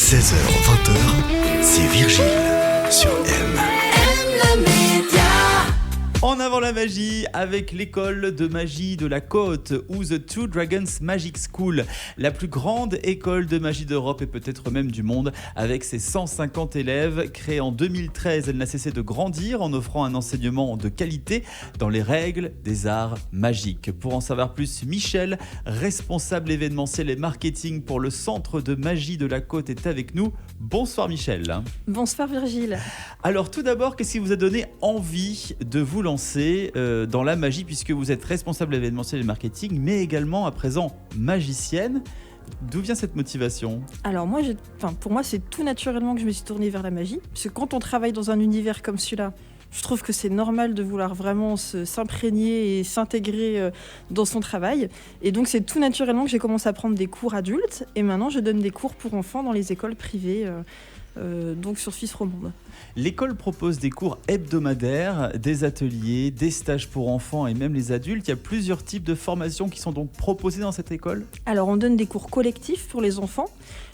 16h-20h, c'est Virgile sur M. En avant la magie avec l'école de magie de la Côte ou The Two Dragons Magic School, la plus grande école de magie d'Europe et peut-être même du monde. Avec ses 150 élèves, créée en 2013, elle n'a cessé de grandir en offrant un enseignement de qualité dans les règles des arts magiques. Pour en savoir plus, Michel, responsable événementiel et marketing pour le Centre de magie de la Côte, est avec nous. Bonsoir Michel. Bonsoir Virgile. Alors tout d'abord, qu'est-ce qui vous a donné envie de vous lancer dans la magie, puisque vous êtes responsable événementiel et marketing, mais également à présent magicienne? D'où vient cette motivation? Alors pour moi, c'est tout naturellement que je me suis tournée vers la magie. Parce que quand on travaille dans un univers comme celui-là, je trouve que c'est normal de vouloir vraiment s'imprégner et s'intégrer dans son travail. Et donc c'est tout naturellement que j'ai commencé à prendre des cours adultes. Et maintenant, je donne des cours pour enfants dans les écoles privées, donc sur Suisse romande. L'école propose des cours hebdomadaires, des ateliers, des stages pour enfants et même les adultes. Il y a plusieurs types de formations qui sont donc proposées dans cette école. Alors on donne des cours collectifs pour les enfants,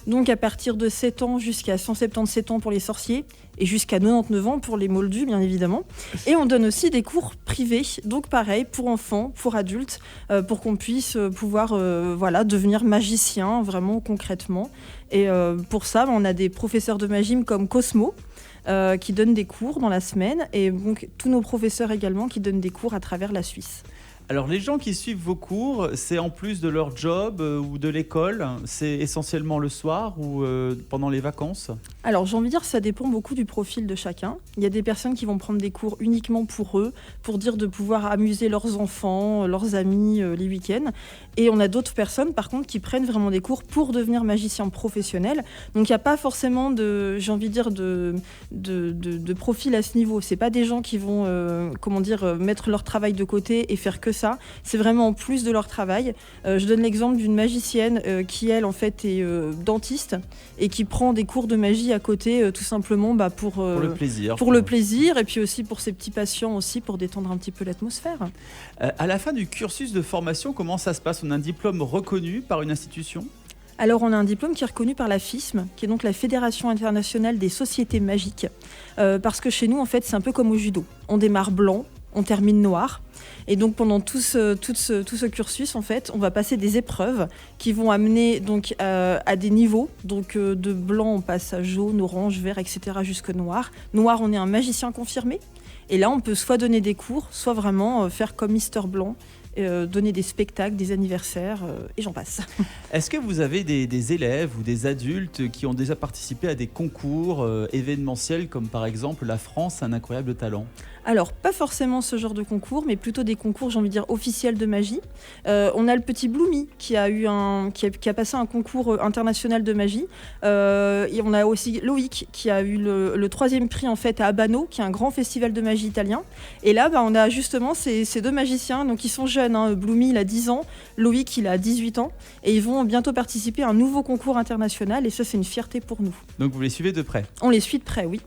donc à partir de 7 ans jusqu'à 177 ans pour les sorciers et jusqu'à 99 ans pour les moldus bien évidemment. Et on donne aussi des cours privés, donc pareil pour enfants, pour adultes, pour qu'on puisse pouvoir devenir magicien vraiment concrètement. Et pour ça, on a des professeurs de magie comme Cosmo, qui donnent des cours dans la semaine, et donc tous nos professeurs également qui donnent des cours à travers la Suisse. Alors les gens qui suivent vos cours, c'est en plus de leur job ou de l'école? C'est essentiellement le soir ou pendant les vacances? Alors j'ai envie de dire que ça dépend beaucoup du profil de chacun. Il y a des personnes qui vont prendre des cours uniquement pour eux, pour dire de pouvoir amuser leurs enfants, leurs amis les week-ends. Et on a d'autres personnes par contre qui prennent vraiment des cours pour devenir magicien professionnel. Donc il n'y a pas forcément de profil à ce niveau. C'est pas des gens qui vont mettre leur travail de côté et faire que ça. C'est vraiment en plus de leur travail. Je donne l'exemple d'une magicienne qui elle en fait est dentiste et qui prend des cours de magie à côté tout simplement pour le plaisir. Pour le plaisir et puis aussi pour ses petits patients aussi pour détendre un petit peu l'atmosphère. À la fin du cursus de formation, comment ça se passe? On a un diplôme reconnu par une institution? Alors on a un diplôme qui est reconnu par la FISM, qui est donc la Fédération internationale des sociétés magiques, parce que chez nous en fait c'est un peu comme au judo. On démarre blanc, on termine noir. Et donc pendant tout ce cursus, en fait, on va passer des épreuves qui vont amener donc à des niveaux. Donc de blanc, on passe à jaune, orange, vert, etc. jusque noir. Noir, on est un magicien confirmé. Et là, on peut soit donner des cours, soit vraiment faire comme Mister Blanc, donner des spectacles, des anniversaires, et j'en passe. Est-ce que vous avez des élèves ou des adultes qui ont déjà participé à des concours événementiels, comme par exemple La France a un incroyable talent? Alors, pas forcément ce genre de concours, mais plutôt des concours, j'ai envie de dire, officiels de magie. On a le petit Bloomy qui a passé un concours international de magie. Et on a aussi Loïc qui a eu le 3e prix en fait à Abano, qui est un grand festival de magie italien. Et là, on a justement ces deux magiciens, donc ils sont jeunes. Bloomy, il a 10 ans, Loïc, il a 18 ans. Et ils vont bientôt participer à un nouveau concours international. Et ça, c'est une fierté pour nous. Donc vous les suivez de près? On les suit de près, oui.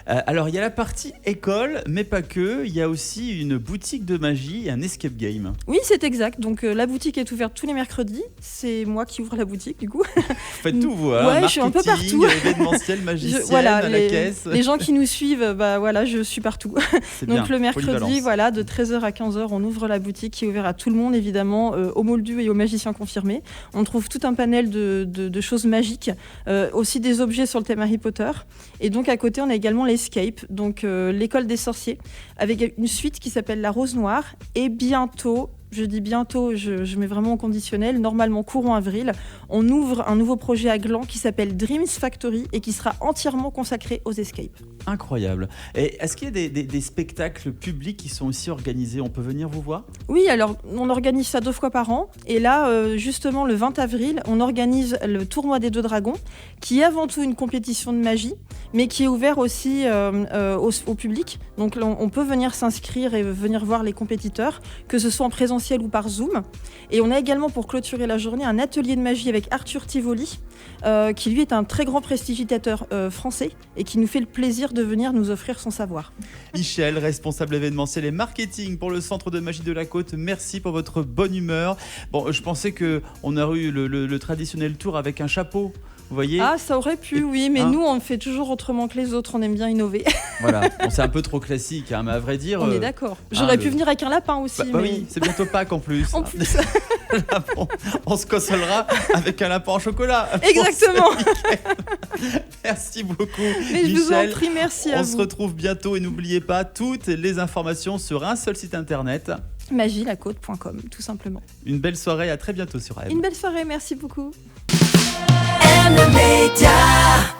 Alors, il y a la partie école, mais pas que. Il y a aussi une boutique de magie et un escape game. Oui, c'est exact. Donc, la boutique est ouverte tous les mercredis. C'est moi qui ouvre la boutique, du coup. Vous faites tout, vous, hein? Ouais, je suis un peu partout. Événementiel, magicienne, à la caisse. Les gens qui nous suivent, je suis partout. Donc, le mercredi, de 13h à 15h, on ouvre la boutique qui est ouverte à tout le monde, évidemment, aux moldus et aux magiciens confirmés. On trouve tout un panel de choses magiques, aussi des objets sur le thème Harry Potter. Et donc, à côté, on a également l'Escape, donc l'école des sorciers, avec une suite qui s'appelle La Rose Noire. Et bientôt, je dis bientôt, je mets vraiment au conditionnel, normalement courant avril, on ouvre un nouveau projet à Gland qui s'appelle Dreams Factory et qui sera entièrement consacré aux escapes. Incroyable. Et est-ce qu'il y a des spectacles publics qui sont aussi organisés? On peut venir vous voir? Oui, alors on organise ça 2 fois par an. Et là, justement, le 20 avril, on organise le tournoi des 2 dragons, qui est avant tout une compétition de magie, mais qui est ouvert aussi au public. Donc on peut venir s'inscrire et venir voir les compétiteurs, que ce soit en présentiel ou par Zoom. Et on a également, pour clôturer la journée, un atelier de magie avec Arthur Tivoli, qui lui est un très grand prestidigitateur français et qui nous fait le plaisir de venir nous offrir son savoir. Michel, responsable événementiel et marketing pour le Centre de magie de la Côte, merci pour votre bonne humeur. Bon, je pensais qu'on aurait eu le traditionnel tour avec un chapeau. Vous voyez ? Ah, ça aurait pu, oui, mais nous, on fait toujours autrement que les autres. On aime bien innover. Voilà, bon, c'est un peu trop classique, mais à vrai dire... On est d'accord. J'aurais pu venir avec un lapin aussi. Bah oui, c'est bientôt Pâques en plus. En plus. Là, bon, on se consolera avec un lapin en chocolat. Exactement. Merci beaucoup, mais Michel. Je vous en prie, merci à vous. On se retrouve bientôt et n'oubliez pas toutes les informations sur un seul site internet. magielacôte.com, tout simplement. Une belle soirée, à très bientôt sur M. Une belle soirée, merci beaucoup. M Media.